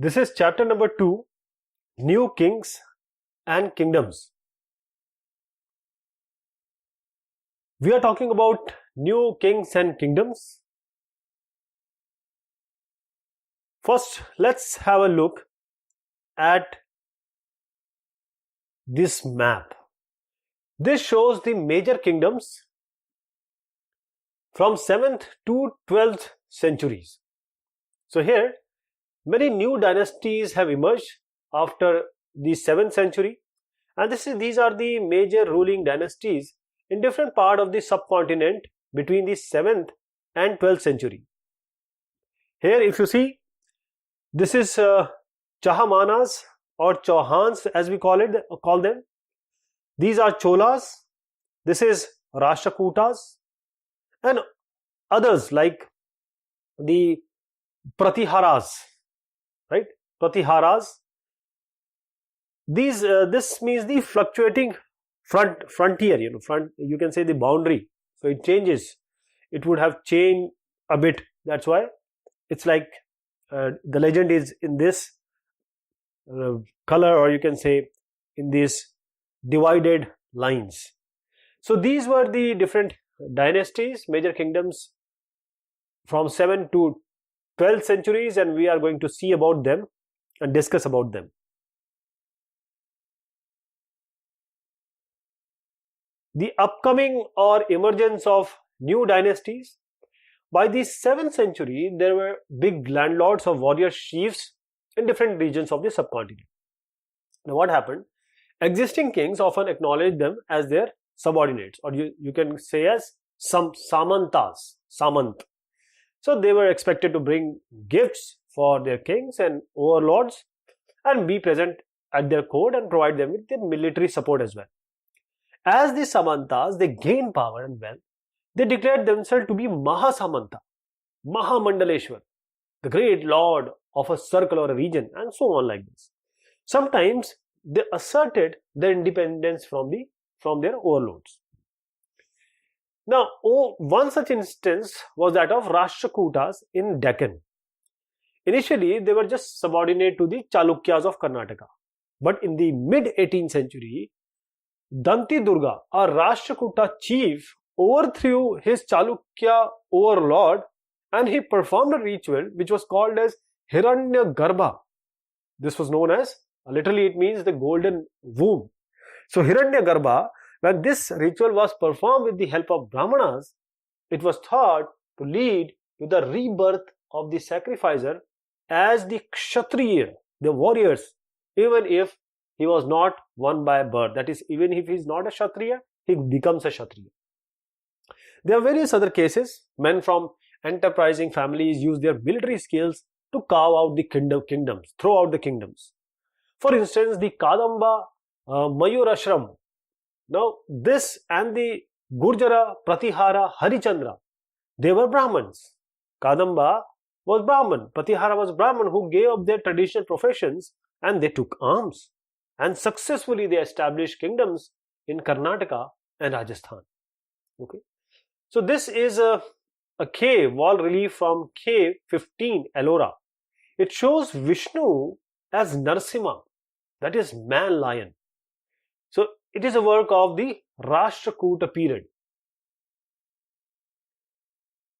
This is chapter number 2, New Kings and Kingdoms. We are talking about new kings and kingdoms. First, let's have a look at this map. This shows the major kingdoms from 7th to 12th centuries. So here, many new dynasties have emerged after the 7th century, and these are the major ruling dynasties in different part of the subcontinent between the 7th and 12th century. Here, if you see, this is Chahamanas or Chauhans as we call them. These are Cholas. This is Rashtrakutas and others like the Pratiharas, right? Pratiharas. This means the fluctuating frontier. You can say the boundary. So it changes. It would have changed a bit. That's why it's like the legend is in this color, or you can say in these divided lines. So these were the different dynasties, major kingdoms from 7th to 12th centuries, and we are going to see about them and discuss about them. The upcoming or emergence of new dynasties. By the 7th century, there were big landlords or warrior chiefs in different regions of the subcontinent. Now what happened? Existing kings often acknowledged them as their subordinates, or you can say as some samantas, samant. So they were expected to bring gifts for their kings and overlords and be present at their court and provide them with their military support as well. As the samantas, they gained power and wealth. They declared themselves to be Mahasamanta, Mahamandaleshwar, the great lord of a circle or a region, and so on like this. Sometimes they asserted their independence from their overlords. Now, one such instance was that of Rashtrakutas in Deccan. Initially, they were just subordinate to the Chalukyas of Karnataka. But in the mid-18th century, Danti Durga, a Rashtrakuta chief, overthrew his Chalukya overlord, and he performed a ritual which was called as Hiranya Garbha. This was known as, literally it means the golden womb. So Hiranya Garbha, when this ritual was performed with the help of Brahmanas, it was thought to lead to the rebirth of the sacrificer as the Kshatriya, the warriors, even if he was not one by birth. That is, even if he is not a Kshatriya, he becomes a Kshatriya. There are various other cases. Men from enterprising families use their military skills to carve out the kingdoms, throughout the kingdoms. For instance, the Kadamba Mayurashram. Now, this and the Gurjara, Pratihara, Harichandra, they were Brahmins. Kadamba was Brahman, Pratihara was Brahman who gave up their traditional professions and they took arms. And successfully they established kingdoms in Karnataka and Rajasthan. Okay. So this is a cave wall relief from cave 15, Ellora. It shows Vishnu as Narsimha, that is man-lion. So it is a work of the Rashtrakuta period.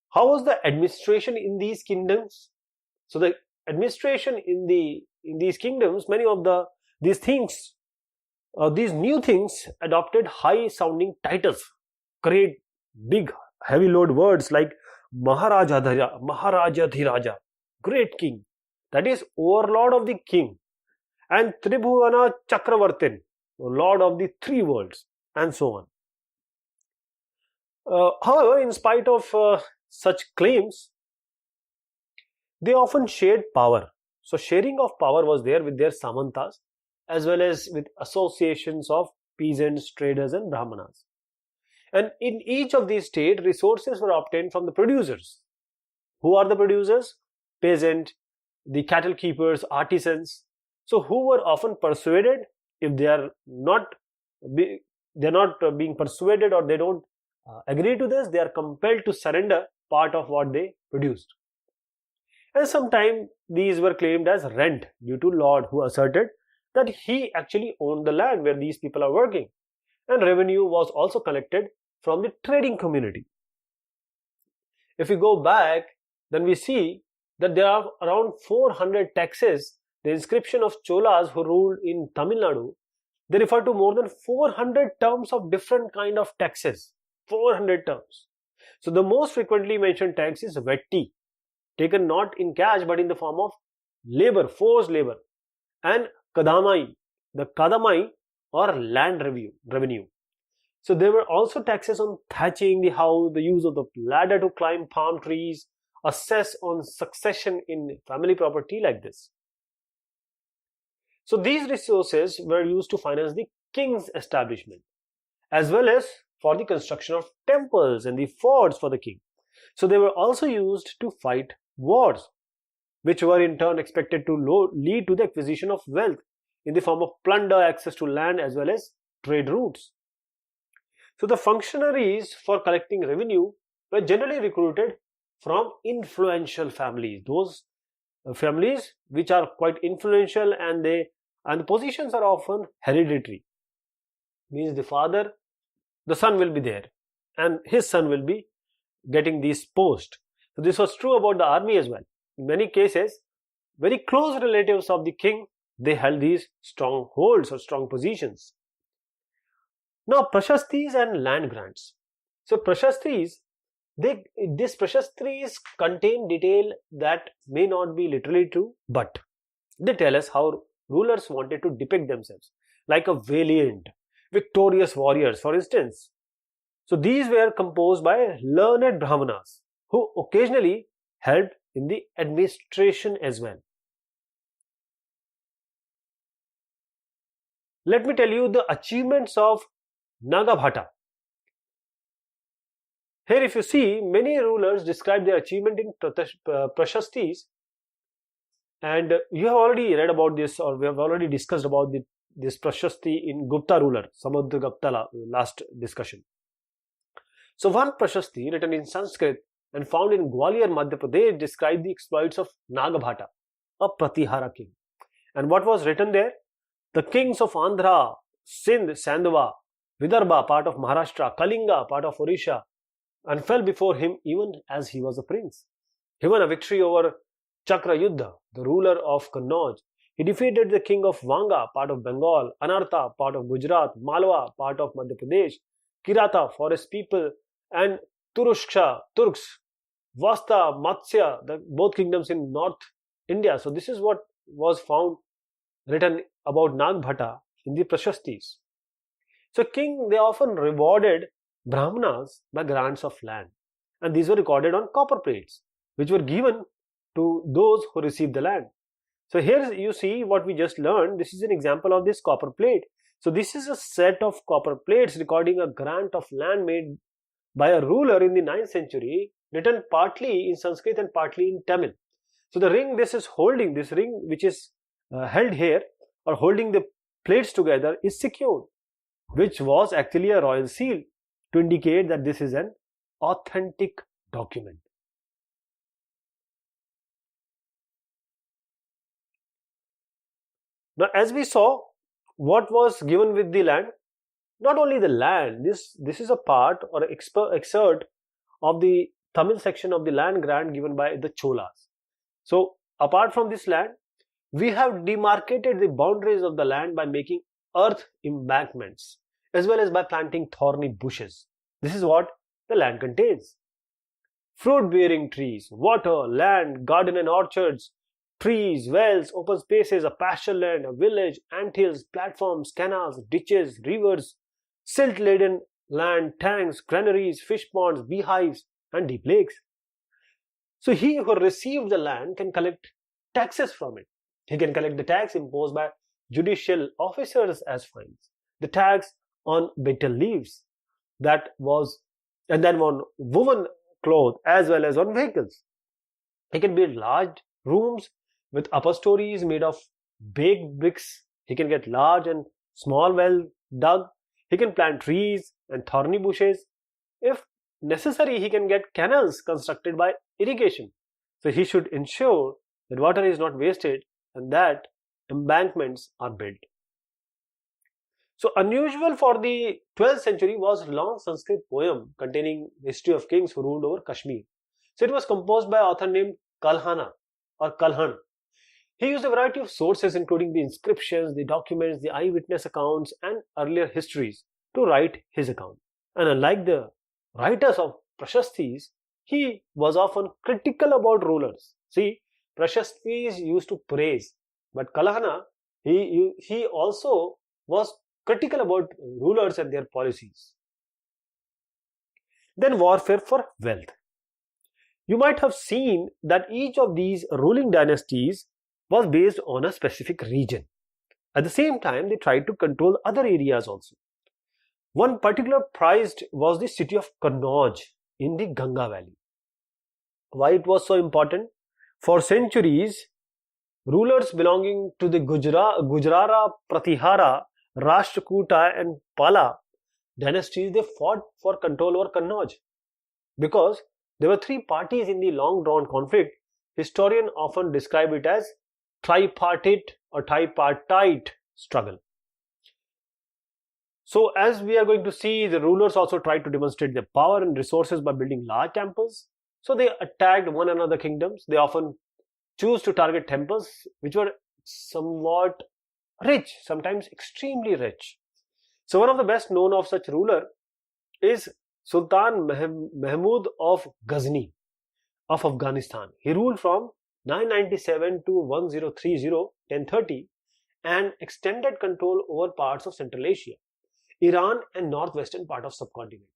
How was the administration in these kingdoms? So the administration in these kingdoms, many of these new things adopted high-sounding titles, create big, heavy load words like Maharajadhiraja, great king, that is overlord of the king, and Tribhuvana Chakravartin, lord of the three worlds, and so on. However, in spite of such claims, they often shared power. So sharing of power was there with their samantas as well as with associations of peasants, traders and brahmanas. And in each of these states, resources were obtained from the producers. Who are the producers? Peasant, the cattle keepers, artisans. So who were often persuaded, if they are not being persuaded or they don't agree to this, they are compelled to surrender part of what they produced. And sometimes these were claimed as rent due to lord who asserted that he actually owned the land where these people are working. And revenue was also collected from the trading community. If we go back, then we see that there are around 400 taxes. The inscription of Cholas who ruled in Tamil Nadu, they refer to more than 400 terms of different kind of taxes. 400 terms. So the most frequently mentioned tax is vetti, taken not in cash but in the form of labor, forced labor, and kadamai, the kadamai or land revenue. So there were also taxes on thatching the house, the use of the ladder to climb palm trees, a cess on succession in family property like this. So these resources were used to finance the king's establishment as well as for the construction of temples and the forts for the king. So they were also used to fight wars, which were in turn expected to lead to the acquisition of wealth in the form of plunder, access to land as well as trade routes. So the functionaries for collecting revenue were generally recruited from influential families, those families which are quite influential, and the positions are often hereditary. Means the son will be there and his son will be getting these posts. So this was true about the army as well. In many cases, very close relatives of the king, they held these strongholds or strong positions. Now, prashastis and land grants. So prashastis, these prashastis contain detail that may not be literally true, but they tell us how rulers wanted to depict themselves, like a valiant, victorious warriors, for instance. So these were composed by learned Brahmanas, who occasionally helped in the administration as well. Let me tell you the achievements of Nagabhata. Here if you see, many rulers describe their achievement in prashastis, and you have already read about this, or we have already discussed about this prashasti in Gupta ruler, Samudragupta last discussion. So one prashasti written in Sanskrit and found in Gwalior, Madhya Pradesh described the exploits of Nagabhata, a Pratihara king. And what was written there? The kings of Andhra, Sindh, Sandhva, Vidarbha, part of Maharashtra, Kalinga, part of Orissa, and fell before him even as he was a prince. He won a victory over Chakrayuddha, the ruler of Kannauj. He defeated the king of Vanga, part of Bengal, Anartha, part of Gujarat, Malwa, part of Madhya Pradesh, Kirata, forest people, and Turushka, Turks, Vasta, Matsya, both kingdoms in North India. So this is what was found written about Nagbhata in the Prashastis. So king, they often rewarded Brahmanas by grants of land, and these were recorded on copper plates, which were given to those who received the land. So here you see what we just learned. This is an example of this copper plate. So this is a set of copper plates recording a grant of land made by a ruler in the 9th century, written partly in Sanskrit and partly in Tamil. So the ring this is holding, this ring which is held here or holding the plates together is secured, which was actually a royal seal to indicate that this is an authentic document. Now, as we saw, what was given with the land? Not only the land, this is a part or excerpt of the Tamil section of the land grant given by the Cholas. So, apart from this land, we have demarcated the boundaries of the land by making earth embankments as well as by planting thorny bushes. This is what the land contains. Fruit-bearing trees, water, land, garden and orchards, trees, wells, open spaces, a pasture land, a village, anthills, platforms, canals, ditches, rivers, silt-laden land, tanks, granaries, fish ponds, beehives, and deep lakes. So he who received the land can collect taxes from it. He can collect the tax imposed by judicial officers as fines, the tax on betel leaves, and then on woven cloth as well as on vehicles. He can build large rooms with upper stories made of baked bricks. He can get large and small wells dug. He can plant trees and thorny bushes. If necessary, he can get canals constructed by irrigation. So he should ensure that water is not wasted and that embankments are built. So unusual for the 12th century was a long Sanskrit poem containing the history of kings who ruled over Kashmir. So it was composed by an author named Kalhana or Kalhan. He used a variety of sources including the inscriptions, the documents, the eyewitness accounts and earlier histories to write his account. And unlike the writers of Prashastis, he was often critical about rulers. See, Prashastis used to praise, but Kalhana, he also was critical about rulers and their policies. Then warfare for wealth. You might have seen that each of these ruling dynasties was based on a specific region. At the same time, they tried to control other areas also. One particular prized was the city of Kannauj in the Ganga Valley. Why it was so important? For centuries, rulers belonging to the Gujrara, Pratihara, Rashtrakuta and Pala dynasties, they fought for control over Kannauj. Because there were three parties in the long-drawn conflict, historians often describe it as tripartite or tripartite struggle. So as we are going to see, the rulers also tried to demonstrate their power and resources by building large temples. So they attacked one another kingdoms. They often choose to target temples which were somewhat rich, sometimes extremely rich. So one of the best known of such ruler is Sultan Mahmud of Ghazni of Afghanistan. He ruled from 997 to 1030, 1030 and extended control over parts of Central Asia, Iran and northwestern part of subcontinent.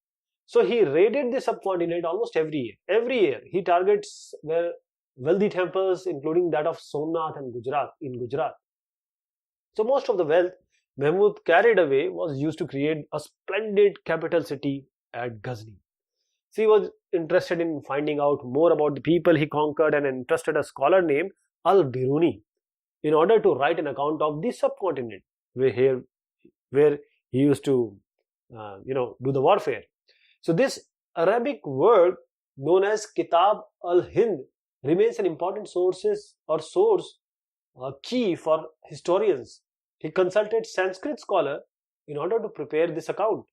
So he raided the subcontinent almost every year. Every year he targets where wealthy temples including that of Somnath and Gujarat in Gujarat. So most of the wealth Mahmud carried away was used to create a splendid capital city at Ghazni. So he was interested in finding out more about the people he conquered and entrusted a scholar named Al-Biruni in order to write an account of the subcontinent where he used to do the warfare. So this Arabic word known as Kitab al-Hind remains an important source key for historians. He consulted Sanskrit scholar in order to prepare this account.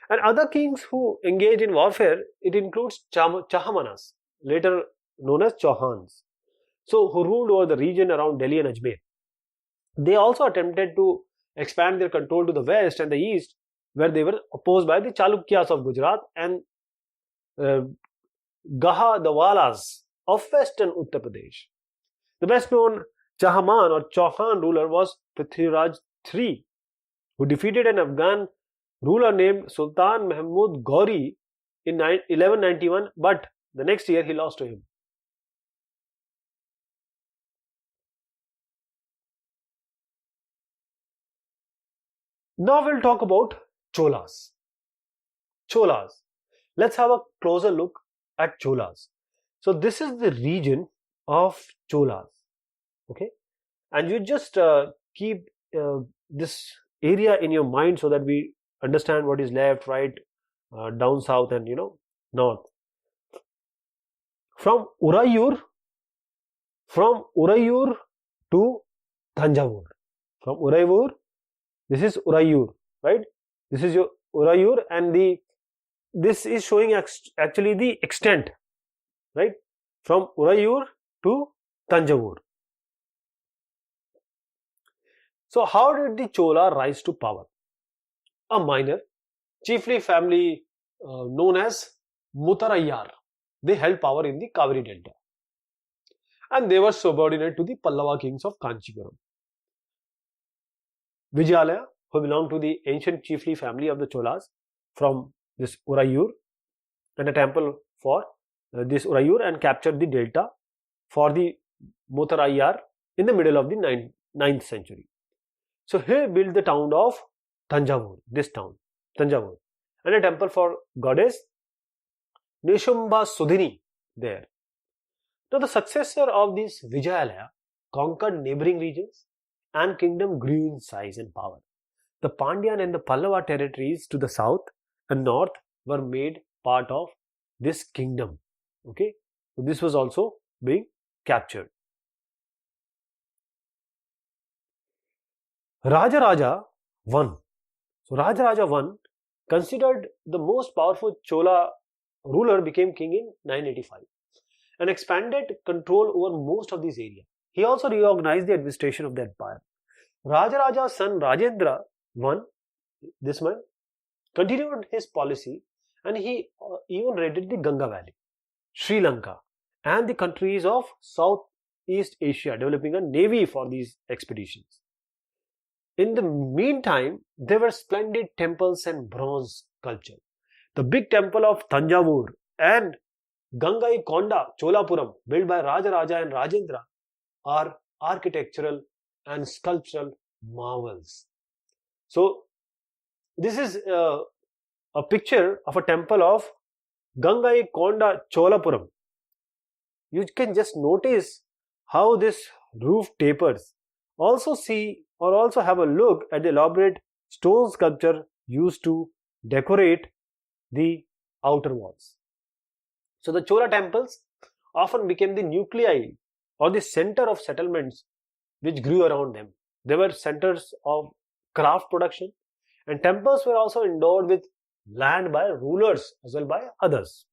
And other kings who engage in warfare, it includes Chahamanas, later known as Chauhans, so who ruled over the region around Delhi and Ajmer. They also attempted to expand their control to the west and the east, where they were opposed by the Chalukyas of Gujarat and Gahadawalas of western Uttar Pradesh. The best known Chahaman or Chauhan ruler was Prithviraj III, who defeated an Afghan ruler named Sultan Mahmud Ghori in 1191, but the next year he lost to him. Now we'll talk about Cholas. Cholas. Let's have a closer look at Cholas. So this is the region of Cholas. Okay, and you just keep this area in your mind so that we understand what is left, right, down south and north. From Urayur to Thanjavur. From Urayur, this is Urayur, right? This is your Urayur, and this is showing actually the extent, right? From Urayur to Thanjavur. So how did the Chola rise to power? A minor, chiefly family known as Muttarayyar. They held power in the Kaveri Delta. And they were subordinate to the Pallava kings of Kanchipuram. Vijayalaya, who belonged to the ancient chiefly family of the Cholas from this Urayur, and a temple for this Urayur, and captured the delta for the Muttarayyar in the middle of the 9th century. So he built the town of Thanjavur, this town, Thanjavur, and a temple for goddess Nishumba Sudhini there. Now the successor of this Vijayalaya conquered neighboring regions and kingdom grew in size and power. The Pandyan and the Pallava territories to the south and north were made part of this kingdom. Okay, so this was also being captured. Rajaraja I. So Rajaraja I, considered the most powerful Chola ruler, became king in 985 and expanded control over most of this area. He also reorganized the administration of the empire. Rajaraja's son Rajendra I, this man, continued his policy, and he even raided the Ganga Valley, Sri Lanka, and the countries of Southeast Asia, developing a navy for these expeditions. In the meantime, there were splendid temples and bronze sculpture. The big temple of Tanjavur and Gangaikonda Cholapuram, built by Rajaraja and Rajendra, are architectural and sculptural marvels. So, this is a picture of a temple of Gangaikonda Cholapuram. You can just notice how this roof tapers. Also have a look at the elaborate stone sculpture used to decorate the outer walls. So the Chola temples often became the nuclei or the center of settlements which grew around them. They were centers of craft production, and temples were also endowed with land by rulers as well by others.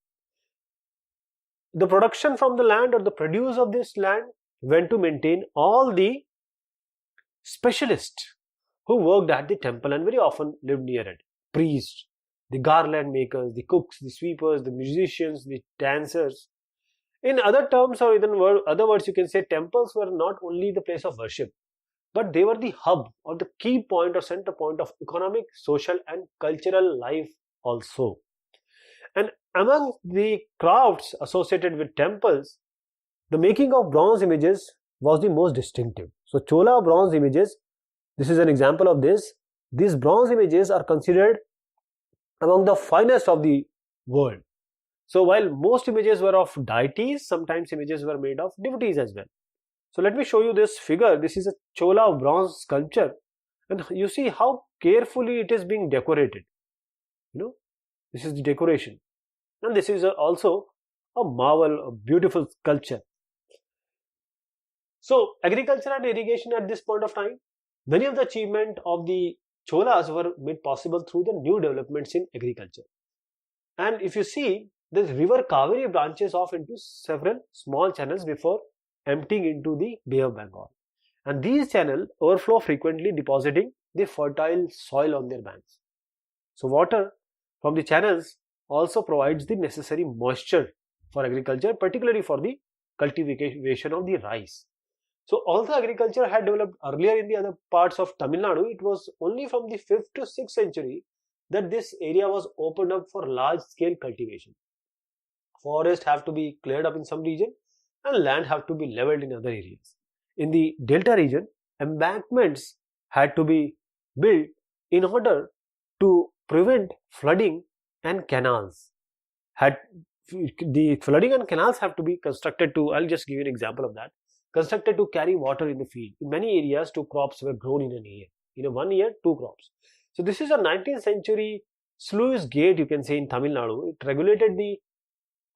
The production from the land, or the produce of this land, went to maintain all the specialists who worked at the temple and very often lived near it. Priests, the garland makers, the cooks, the sweepers, the musicians, the dancers. In other terms, or in other words, you can say temples were not only the place of worship, but they were the hub or the key point or center point of economic, social and cultural life also. And among the crafts associated with temples, the making of bronze images was the most distinctive. So Chola bronze images, this is an example of this. These bronze images are considered among the finest of the world. So while most images were of deities, sometimes images were made of devotees as well. So let me show you this figure. This is a Chola bronze sculpture, and you see how carefully it is being decorated. This is the decoration, and this is also a marvel, a beautiful sculpture. So agriculture and irrigation at this point of time, many of the achievements of the Cholas were made possible through the new developments in agriculture. And if you see, the river Kaveri branches off into several small channels before emptying into the Bay of Bengal. And these channels overflow frequently, depositing the fertile soil on their banks. So water from the channels also provides the necessary moisture for agriculture, particularly for the cultivation of the rice. So although agriculture had developed earlier in the other parts of Tamil Nadu, it was only from the 5th to 6th century that this area was opened up for large scale cultivation. Forests have to be cleared up in some region and land have to be leveled in other areas. In the delta region, embankments had to be built in order to prevent flooding, and canals the flooding and canals have to be constructed to, I'll just give you an example of that, constructed to carry water in the field. In many areas, 2 crops were grown in an year. In a 1 year, 2 crops. So this is a 19th century sluice gate, you can say, in Tamil Nadu. It regulated the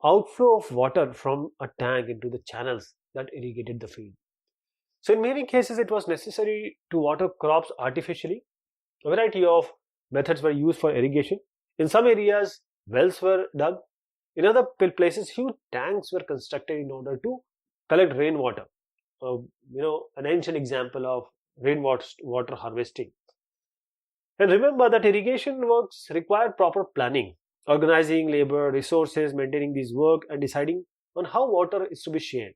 outflow of water from a tank into the channels that irrigated the field. So in many cases, it was necessary to water crops artificially. A variety of methods were used for irrigation. In some areas, wells were dug. In other places, huge tanks were constructed in order to collect rainwater. An ancient example of rainwater harvesting. And remember that irrigation works require proper planning, organizing labor, resources, maintaining these work, and deciding on how water is to be shared.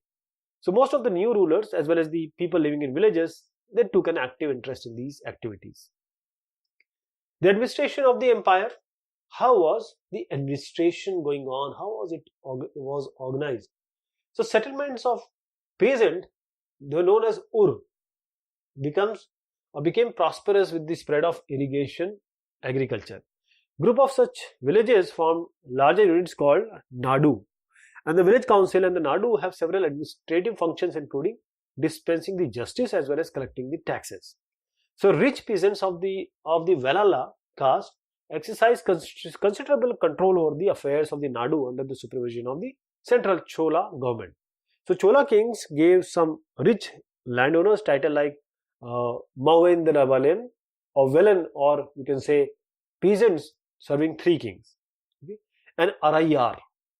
So most of the new rulers, as well as the people living in villages, they took an active interest in these activities. The administration of the empire. How was the administration going on? How was it organized? So settlements of peasant, they were known as Ur, became prosperous with the spread of irrigation agriculture. Group of such villages formed larger units called Nadu, and the village council and the Nadu have several administrative functions, including dispensing the justice as well as collecting the taxes. So rich peasants of the Velala caste exercised considerable control over the affairs of the Nadu under the supervision of the central Chola government. So Chola kings gave some rich landowners title like Mavendravalan or Velan, or you can say peasants serving three kings, okay, and Arayar,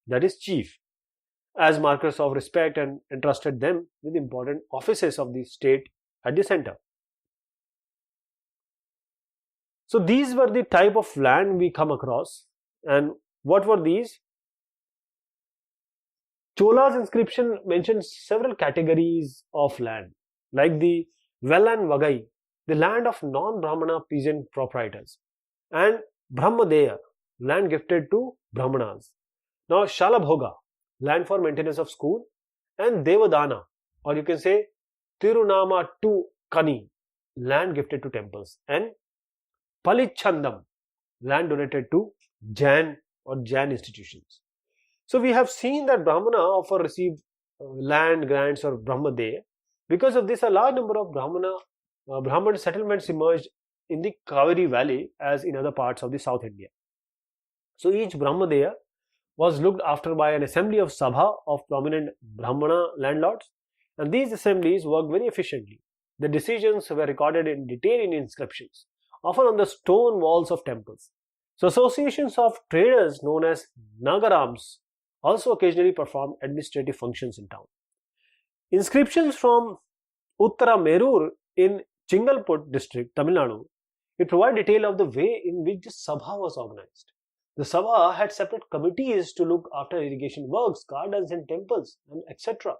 that is chief, as markers of respect, and entrusted them with important offices of the state at the center. So these were the type of land we come across. And what were these? Chola's inscription mentions several categories of land, like the Velan Vagai, the land of non-Brahmana peasant proprietors, and Brahmadeya, land gifted to Brahmanas. Now Shalabhoga, land for maintenance of school, and Devadana, or you can say Tirunama to Kani, land gifted to temples, and Palichandam, land donated to Jain or Jain institutions. So we have seen that Brahmana often received land grants or Brahmadeya. Because of this, a large number of Brahman settlements emerged in the Kaveri Valley as in other parts of the South India. So each Brahmadeya was looked after by an assembly of Sabha of prominent Brahmana landlords, and these assemblies worked very efficiently. The decisions were recorded in detail in inscriptions, often on the stone walls of temples. So associations of traders known as Nagarams also occasionally performed administrative functions in town. Inscriptions from Uttara Merur in Chingalput district, Tamil Nadu, it provide detail of the way in which the Sabha was organized. The Sabha had separate committees to look after irrigation works, gardens and temples, and etc.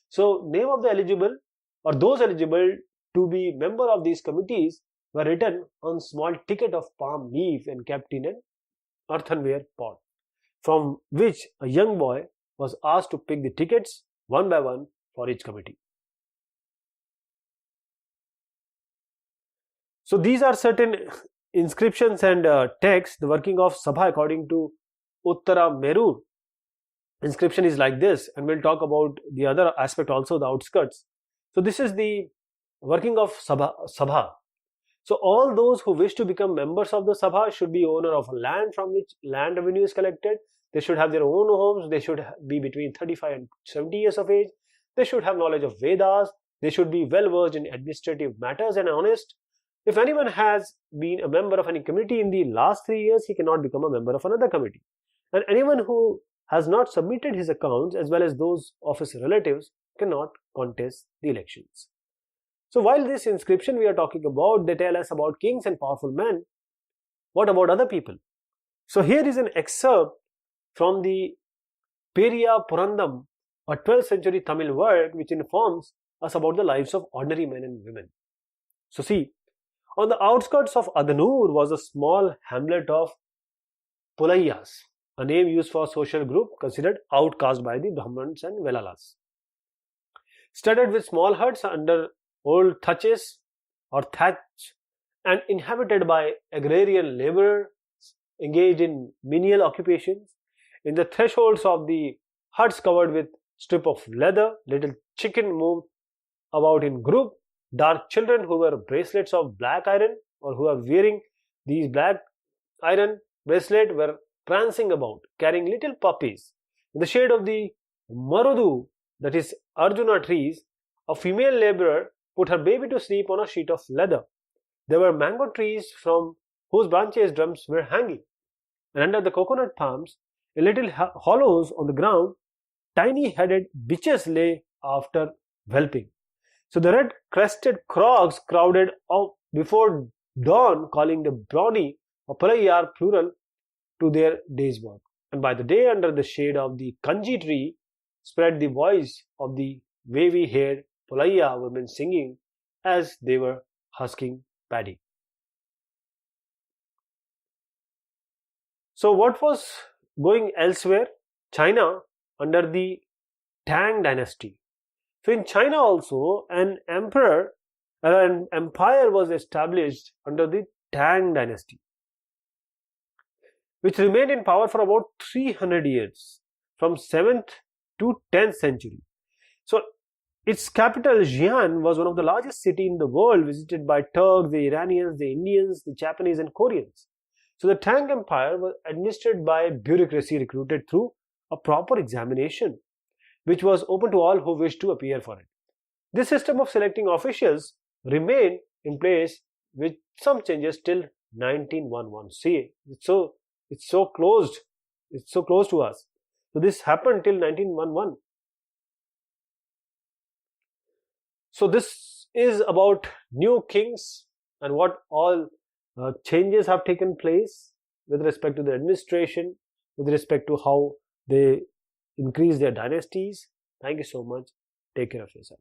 So name of the eligible or those eligible to be member of these committees were written on small ticket of palm leaf and kept in an earthenware pot, from which a young boy was asked to pick the tickets one by one for each committee. So these are certain inscriptions and texts, the working of Sabha according to Uttara Merur. Inscription is like this, and we'll talk about the other aspect also, the outskirts. So this is the working of Sabha. So all those who wish to become members of the Sabha should be owner of land from which land revenue is collected. They should have their own homes. They should be between 35 and 70 years of age. They should have knowledge of Vedas. They should be well versed in administrative matters and honest. If anyone has been a member of any committee in the last 3 years, he cannot become a member of another committee. And anyone who has not submitted his accounts as well as those of his relatives cannot contest the elections. So while this inscription we are talking about, they tell us about kings and powerful men. What about other people? So here is an excerpt from the Periya Purandam, a 12th century Tamil work which informs us about the lives of ordinary men and women. So see, on the outskirts of Adanur was a small hamlet of Pulaiyas, a name used for a social group considered outcast by the Brahmans and Velalas. Studded with small huts under old thatches or thatch and inhabited by agrarian laborers engaged in menial occupations. In the thresholds of the huts covered with strip of leather, little chicken moved about in group. Dark children who wear bracelets of black iron or who are wearing these black iron bracelets were prancing about, carrying little puppies. In the shade of the marudu, that is Arjuna trees, a female laborer put her baby to sleep on a sheet of leather. There were mango trees from whose branches drums were hanging, and under the coconut palms, in little hollows on the ground, tiny-headed bitches lay after whelping. So the red-crested crows crowded out before dawn, calling the brownie or Palaiyar plural to their day's work. And by the day, under the shade of the kanji tree, spread the voice of the wavy-haired Polaiya women singing as they were husking paddy. So what was going elsewhere? China under the Tang dynasty. So in China also an empire was established under the Tang dynasty, which remained in power for about 300 years, from 7th to 10th century. So its capital, Xi'an, was one of the largest cities in the world, visited by Turks, the Iranians, the Indians, the Japanese and Koreans. So the Tang Empire was administered by bureaucracy recruited through a proper examination. which was open to all who wished to appear for it. This system of selecting officials remained in place with some changes till 1911. See, it's so closed. It's so close to us. So this happened till 1911. So this is about new kings and what all changes have taken place with respect to the administration, with respect to how they increase their dynasties. Thank you so much. Take care of yourself.